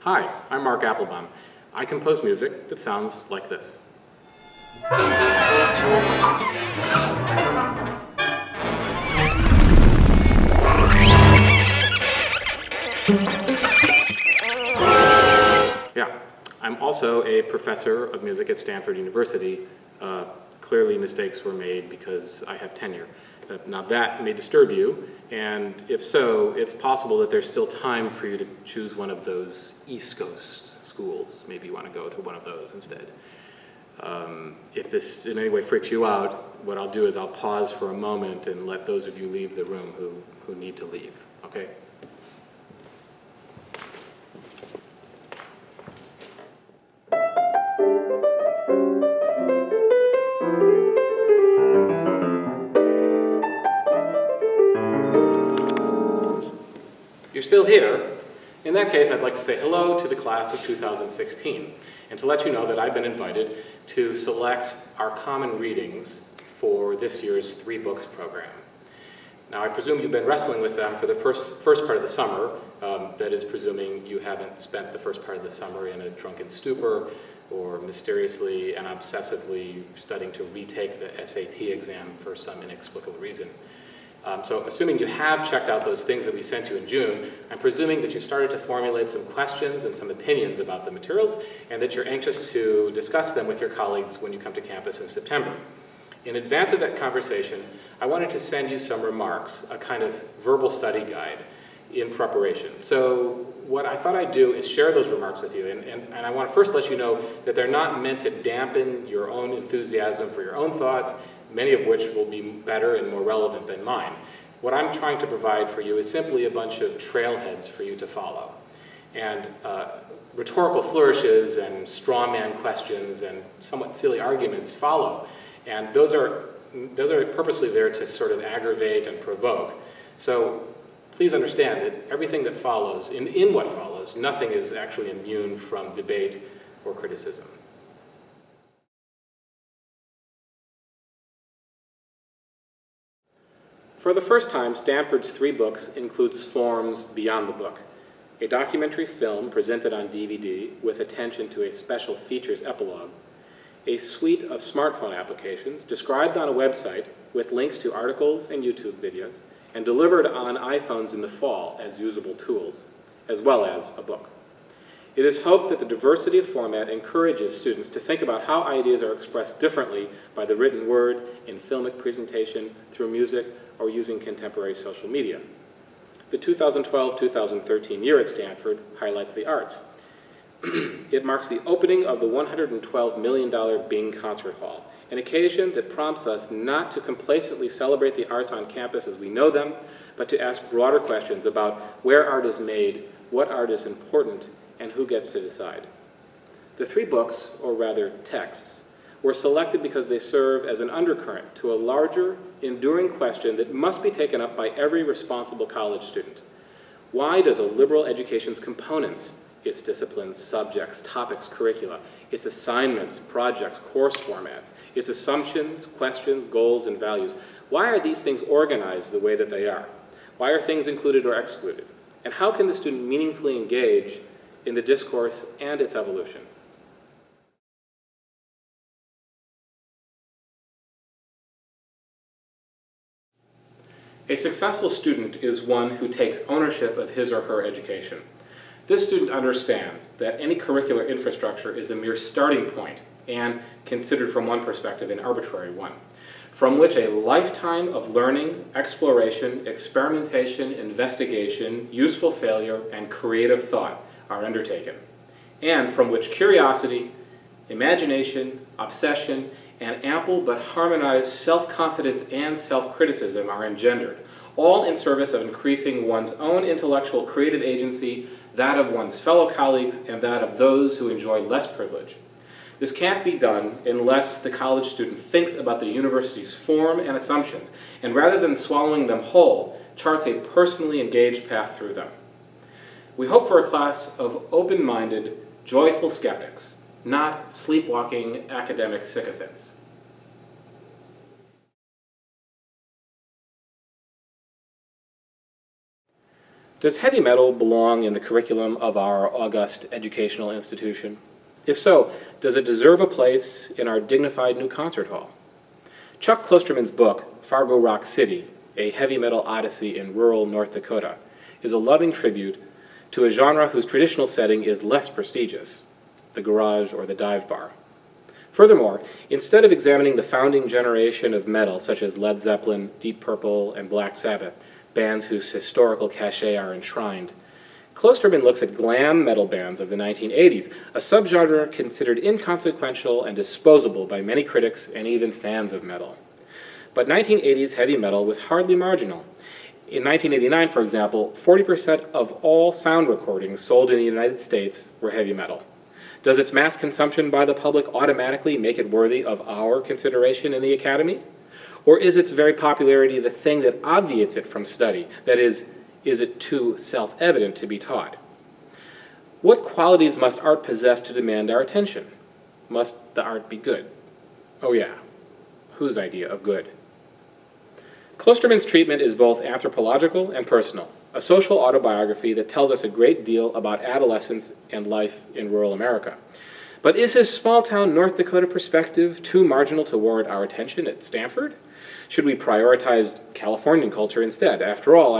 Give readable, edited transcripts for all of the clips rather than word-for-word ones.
Hi, I'm Mark Applebaum. I compose music that sounds like this. Yeah, I'm also a professor of music at Stanford University. Clearly mistakes were made because I have tenure. Now that may disturb you, and if so, it's possible that there's still time for you to choose one of those East Coast schools. Maybe you want to go to one of those instead. If this in any way freaks you out, what I'll do is I'll pause for a moment and let those of you leave the room who need to leave, okay? You're still here. In that case, I'd like to say hello to the class of 2016 and to let you know that I've been invited to select our common readings for this year's 3 books program. Now, I presume you've been wrestling with them for the first part of the summer, that is presuming you haven't spent the first part of the summer in a drunken stupor or mysteriously and obsessively studying to retake the SAT exam for some inexplicable reason. So assuming you have checked out those things that we sent you in June, I'm presuming that you've started to formulate some questions and some opinions about the materials and that you're anxious to discuss them with your colleagues when you come to campus in September. In advance of that conversation, I wanted to send you some remarks, a kind of verbal study guide in preparation. So what I thought I'd do is share those remarks with you, and I want to first let you know that they're not meant to dampen your own enthusiasm for your own thoughts, many of which will be better and more relevant than mine. What I'm trying to provide for you is simply a bunch of trailheads for you to follow. And rhetorical flourishes and straw man questions and somewhat silly arguments follow. And those are purposely there to sort of aggravate and provoke. So please understand that everything that follows, in what follows, nothing is actually immune from debate or criticism. For the first time, Stanford's 3 books includes forms beyond the book. A documentary film presented on DVD with attention to a special features epilogue, a suite of smartphone applications described on a website with links to articles and YouTube videos, and delivered on iPhones in the fall as usable tools, as well as a book. It is hoped that the diversity of format encourages students to think about how ideas are expressed differently by the written word, in filmic presentation, through music, or using contemporary social media. The 2012-2013 year at Stanford highlights the arts. It marks the opening of the $112 million Bing Concert Hall, an occasion that prompts us not to complacently celebrate the arts on campus as we know them, but to ask broader questions about where art is made, what art is important, and who gets to decide. The 3 books, or rather texts, were selected because they serve as an undercurrent to a larger, enduring question that must be taken up by every responsible college student. Why does a liberal education's components, its disciplines, subjects, topics, curricula, its assignments, projects, course formats, its assumptions, questions, goals, and values, why are these things organized the way that they are? Why are things included or excluded? And how can the student meaningfully engage in the discourse and its evolution? A successful student is one who takes ownership of his or her education. This student understands that any curricular infrastructure is a mere starting point and, considered from one perspective, an arbitrary one, from which a lifetime of learning, exploration, experimentation, investigation, useful failure, and creative thought are undertaken, and from which curiosity, imagination, obsession, and ample but harmonized self-confidence and self-criticism are engendered, all in service of increasing one's own intellectual creative agency, that of one's fellow colleagues, and that of those who enjoy less privilege. This can't be done unless the college student thinks about the university's form and assumptions, and rather than swallowing them whole, charts a personally engaged path through them. We hope for a class of open-minded, joyful skeptics, not sleepwalking academic sycophants. Does heavy metal belong in the curriculum of our august educational institution? If so, does it deserve a place in our dignified new concert hall? Chuck Klosterman's book, Fargo Rock City, A Heavy Metal Odyssey in Rural North Dakota, is a loving tribute to a genre whose traditional setting is less prestigious, the garage or the dive bar. Furthermore, instead of examining the founding generation of metal, such as Led Zeppelin, Deep Purple, and Black Sabbath, bands whose historical cachet are enshrined, Klosterman looks at glam metal bands of the 1980s, a subgenre considered inconsequential and disposable by many critics and even fans of metal. But 1980s heavy metal was hardly marginal. In 1989, for example, 40% of all sound recordings sold in the United States were heavy metal. Does its mass consumption by the public automatically make it worthy of our consideration in the Academy? Or is its very popularity the thing that obviates it from study? That is it too self-evident to be taught? What qualities must art possess to demand our attention? Must the art be good? Oh yeah, whose idea of good? Klosterman's treatment is both anthropological and personal, a social autobiography that tells us a great deal about adolescence and life in rural America. But is his small-town North Dakota perspective too marginal to warrant our attention at Stanford? Should we prioritize Californian culture instead? After all,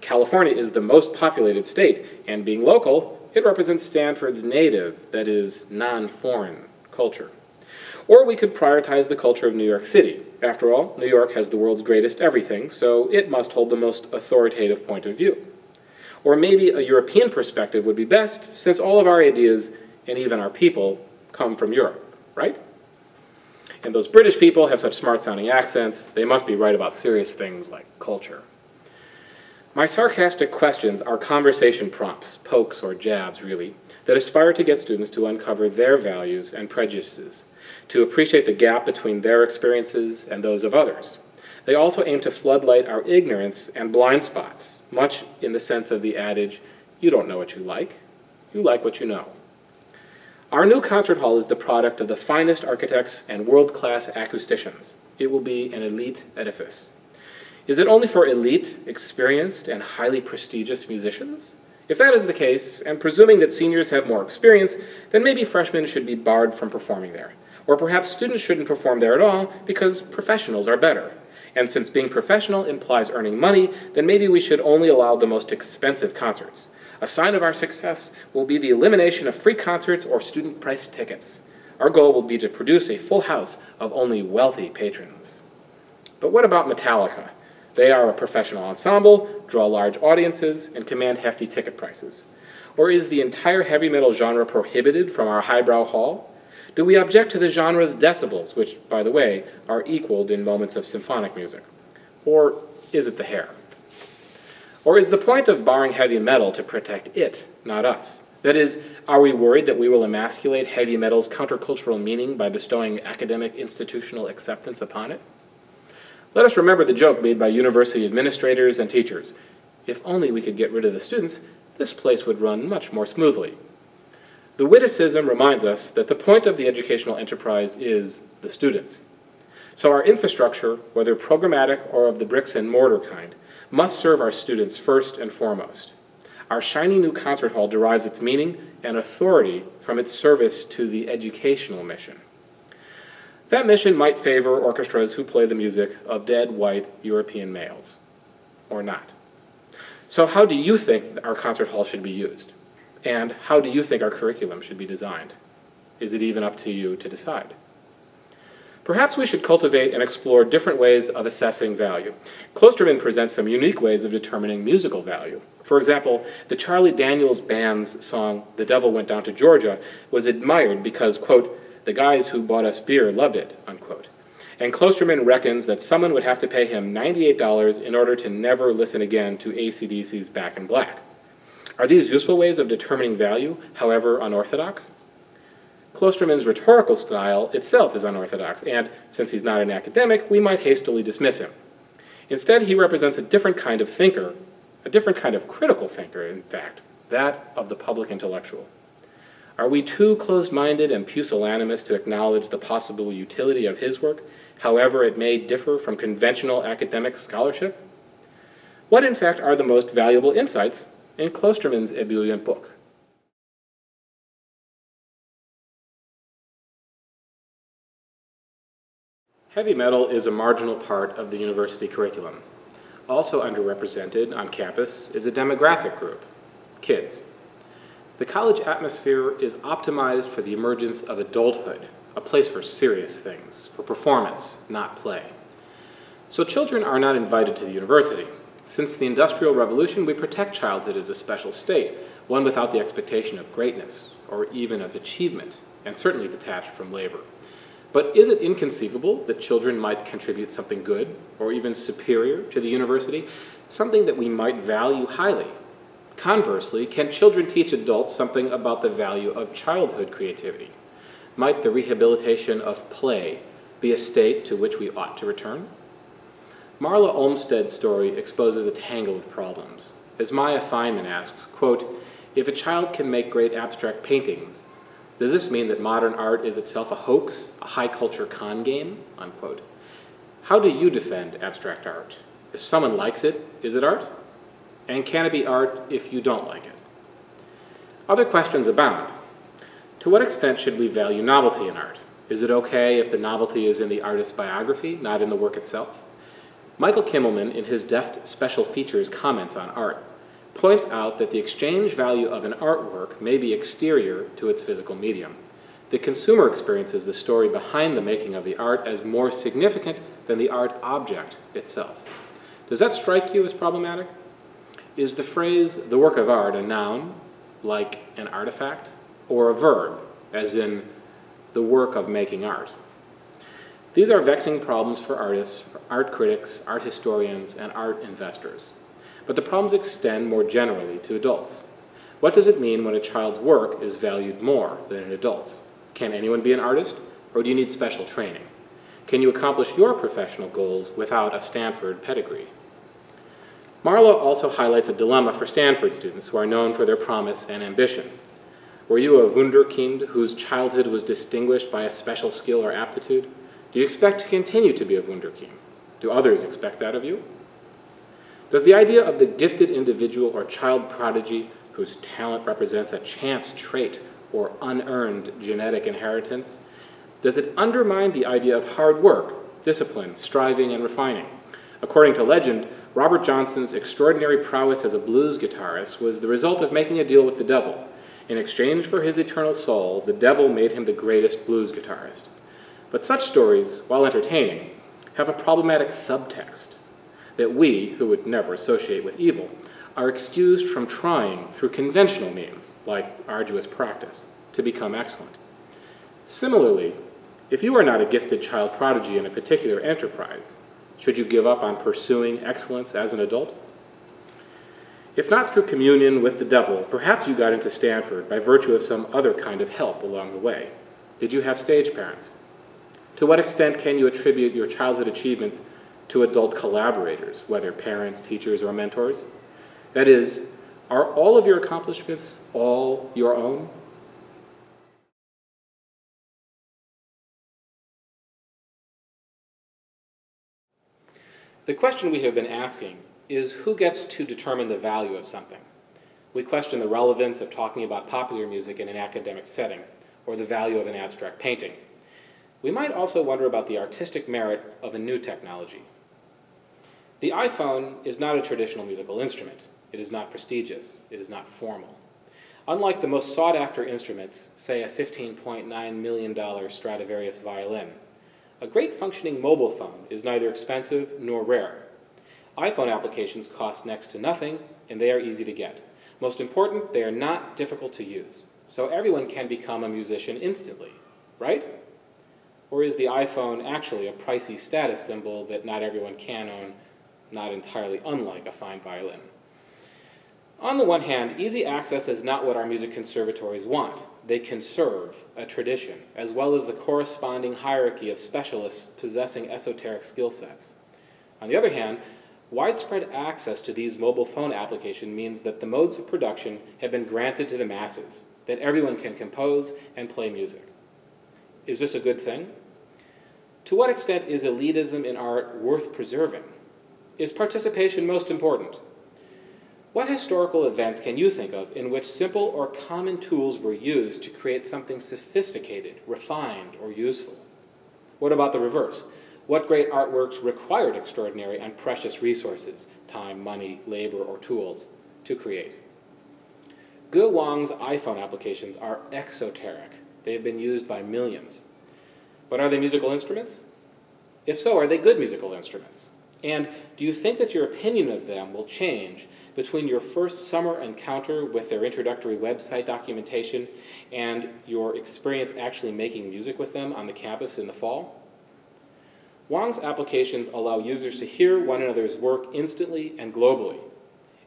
California is the most populated state, and being local, it represents Stanford's native, that is, non-foreign culture. Or we could prioritize the culture of New York City. After all, New York has the world's greatest everything, so it must hold the most authoritative point of view. Or maybe a European perspective would be best, since all of our ideas, and even our people, come from Europe, right? And those British people have such smart-sounding accents, they must be right about serious things like culture. My sarcastic questions are conversation prompts, pokes or jabs, really, that aspire to get students to uncover their values and prejudices, to appreciate the gap between their experiences and those of others. They also aim to floodlight our ignorance and blind spots, much in the sense of the adage, you don't know what you like what you know. Our new concert hall is the product of the finest architects and world-class acousticians. It will be an elite edifice. Is it only for elite, experienced, and highly prestigious musicians? If that is the case, and presuming that seniors have more experience, then maybe freshmen should be barred from performing there. Or perhaps students shouldn't perform there at all because professionals are better. And since being professional implies earning money, then maybe we should only allow the most expensive concerts. A sign of our success will be the elimination of free concerts or student price tickets. Our goal will be to produce a full house of only wealthy patrons. But what about Metallica? They are a professional ensemble, draw large audiences, and command hefty ticket prices. Or is the entire heavy metal genre prohibited from our highbrow hall? Do we object to the genre's decibels, which, by the way, are equaled in moments of symphonic music? Or is it the hair? Or is the point of barring heavy metal to protect it, not us? That is, are we worried that we will emasculate heavy metal's countercultural meaning by bestowing academic institutional acceptance upon it? Let us remember the joke made by university administrators and teachers. If only we could get rid of the students, this place would run much more smoothly. The witticism reminds us that the point of the educational enterprise is the students. So our infrastructure, whether programmatic or of the bricks and mortar kind, must serve our students first and foremost. Our shiny new concert hall derives its meaning and authority from its service to the educational mission. That mission might favor orchestras who play the music of dead white European males, or not. So how do you think our concert hall should be used? And how do you think our curriculum should be designed? Is it even up to you to decide? Perhaps we should cultivate and explore different ways of assessing value. Klosterman presents some unique ways of determining musical value. For example, the Charlie Daniels Band's song, The Devil Went Down to Georgia, was admired because, quote, the guys who bought us beer loved it, unquote. And Klosterman reckons that someone would have to pay him $98 in order to never listen again to AC/DC's Back in Black. Are these useful ways of determining value, however unorthodox? Klosterman's rhetorical style itself is unorthodox, and since he's not an academic, we might hastily dismiss him. Instead, he represents a different kind of thinker, a different kind of critical thinker, in fact, that of the public intellectual. Are we too closed-minded and pusillanimous to acknowledge the possible utility of his work, however it may differ from conventional academic scholarship? What, in fact, are the most valuable insights in Klosterman's ebullient book. Heavy metal is a marginal part of the university curriculum. Also underrepresented on campus is a demographic group, kids. The college atmosphere is optimized for the emergence of adulthood, a place for serious things, for performance, not play. So children are not invited to the university. Since the Industrial Revolution, we protect childhood as a special state, one without the expectation of greatness, or even of achievement, and certainly detached from labor. But is it inconceivable that children might contribute something good, or even superior to the university, something that we might value highly? Conversely, can children teach adults something about the value of childhood creativity? Might the rehabilitation of play be a state to which we ought to return? Marla Olmsted's story exposes a tangle of problems. As Maya Feynman asks, quote, "If a child can make great abstract paintings, does this mean that modern art is itself a hoax, a high-culture con game?" Unquote. How do you defend abstract art? If someone likes it, is it art? And can it be art if you don't like it? Other questions abound. To what extent should we value novelty in art? Is it okay if the novelty is in the artist's biography, not in the work itself? Michael Kimmelman, in his deft special features comments on art, points out that the exchange value of an artwork may be exterior to its physical medium. The consumer experiences the story behind the making of the art as more significant than the art object itself. Does that strike you as problematic? Is the phrase, "the work of art," a noun, like an artifact, or a verb, as in the work of making art? These are vexing problems for artists, for art critics, art historians, and art investors. But the problems extend more generally to adults. What does it mean when a child's work is valued more than an adult's? Can anyone be an artist, or do you need special training? Can you accomplish your professional goals without a Stanford pedigree? Marla also highlights a dilemma for Stanford students who are known for their promise and ambition. Were you a wunderkind whose childhood was distinguished by a special skill or aptitude? Do you expect to continue to be a wunderkind? Do others expect that of you? Does the idea of the gifted individual or child prodigy whose talent represents a chance trait or unearned genetic inheritance, does it undermine the idea of hard work, discipline, striving, and refining? According to legend, Robert Johnson's extraordinary prowess as a blues guitarist was the result of making a deal with the devil. In exchange for his eternal soul, the devil made him the greatest blues guitarist. But such stories, while entertaining, have a problematic subtext that we, who would never associate with evil, are excused from trying through conventional means, like arduous practice, to become excellent. Similarly, if you are not a gifted child prodigy in a particular enterprise, should you give up on pursuing excellence as an adult? If not through communion with the devil, perhaps you got into Stanford by virtue of some other kind of help along the way. Did you have stage parents? To what extent can you attribute your childhood achievements to adult collaborators, whether parents, teachers, or mentors? That is, are all of your accomplishments all your own? The question we have been asking is who gets to determine the value of something? We question the relevance of talking about popular music in an academic setting, or the value of an abstract painting. We might also wonder about the artistic merit of a new technology. The iPhone is not a traditional musical instrument. It is not prestigious. It is not formal. Unlike the most sought-after instruments, say a $15.9 million Stradivarius violin, a great functioning mobile phone is neither expensive nor rare. iPhone applications cost next to nothing, and they are easy to get. Most important, they are not difficult to use. So everyone can become a musician instantly, right? Or is the iPhone actually a pricey status symbol that not everyone can own, not entirely unlike a fine violin? On the one hand, easy access is not what our music conservatories want. They conserve a tradition, as well as the corresponding hierarchy of specialists possessing esoteric skill sets. On the other hand, widespread access to these mobile phone applications means that the modes of production have been granted to the masses, that everyone can compose and play music. Is this a good thing? To what extent is elitism in art worth preserving? Is participation most important? What historical events can you think of in which simple or common tools were used to create something sophisticated, refined, or useful? What about the reverse? What great artworks required extraordinary and precious resources, time, money, labor, or tools, to create? Ge Wang's iPhone applications are exoteric. They have been used by millions. But are they musical instruments? If so, are they good musical instruments? And do you think that your opinion of them will change between your first summer encounter with their introductory website documentation and your experience actually making music with them on the campus in the fall? Wang's applications allow users to hear one another's work instantly and globally.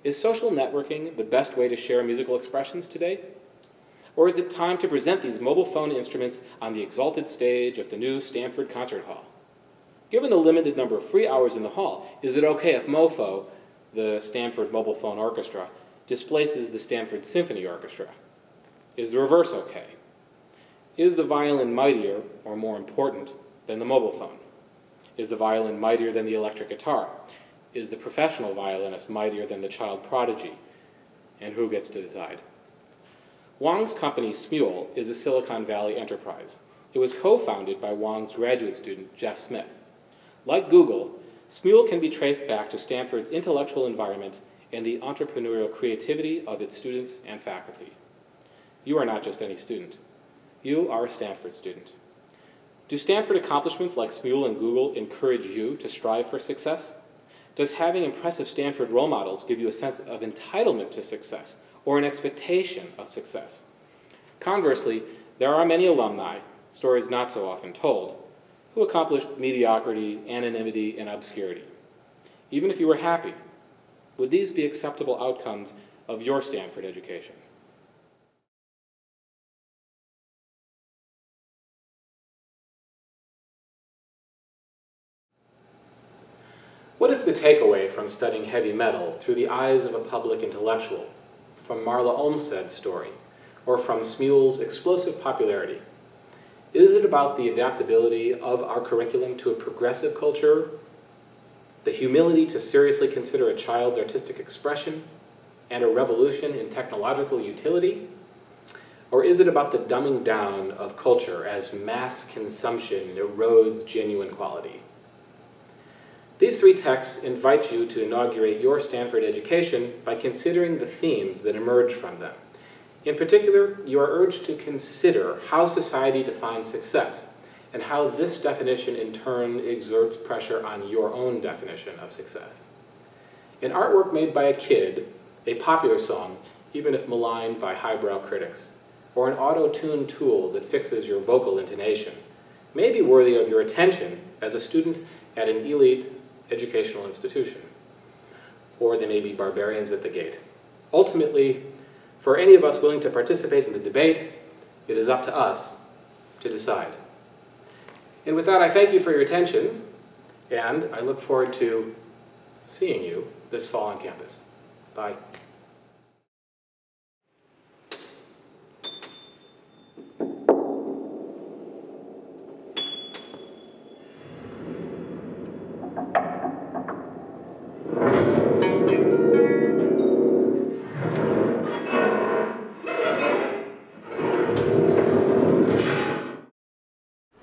Is social networking the best way to share musical expressions today? Or is it time to present these mobile phone instruments on the exalted stage of the new Stanford Concert Hall? Given the limited number of free hours in the hall, is it okay if MoPho, the Stanford Mobile Phone Orchestra, displaces the Stanford Symphony Orchestra? Is the reverse okay? Is the violin mightier, or more important, than the mobile phone? Is the violin mightier than the electric guitar? Is the professional violinist mightier than the child prodigy? And who gets to decide? Wang's company, Smule, is a Silicon Valley enterprise. It was co-founded by Wang's graduate student, Jeff Smith. Like Google, Smule can be traced back to Stanford's intellectual environment and the entrepreneurial creativity of its students and faculty. You are not just any student. You are a Stanford student. Do Stanford accomplishments like Smule and Google encourage you to strive for success? Does having impressive Stanford role models give you a sense of entitlement to success or an expectation of success? Conversely, there are many alumni, stories not so often told, who accomplished mediocrity, anonymity, and obscurity. Even if you were happy, would these be acceptable outcomes of your Stanford education? What is the takeaway from studying heavy metal through the eyes of a public intellectual, from Marla Olmsted's story, or from Smule's explosive popularity? Is it about the adaptability of our curriculum to a progressive culture, the humility to seriously consider a child's artistic expression, and a revolution in technological utility? Or is it about the dumbing down of culture as mass consumption erodes genuine quality? These three texts invite you to inaugurate your Stanford education by considering the themes that emerge from them. In particular, you are urged to consider how society defines success and how this definition in turn exerts pressure on your own definition of success. An artwork made by a kid, a popular song, even if maligned by highbrow critics, or an auto-tune tool that fixes your vocal intonation, may be worthy of your attention as a student at an elite educational institution. Or they may be barbarians at the gate. Ultimately, for any of us willing to participate in the debate, it is up to us to decide. And with that, I thank you for your attention, and I look forward to seeing you this fall on campus. Bye.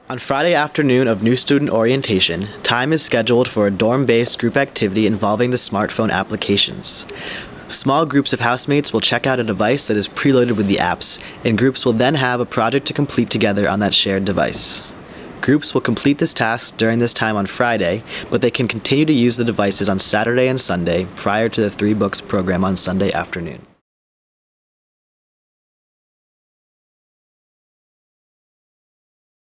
On Friday afternoon of new student orientation, time is scheduled for a dorm-based group activity involving the smartphone applications. Small groups of housemates will check out a device that is preloaded with the apps, and groups will then have a project to complete together on that shared device. Groups will complete this task during this time on Friday, but they can continue to use the devices on Saturday and Sunday prior to the 3 books program on Sunday afternoon.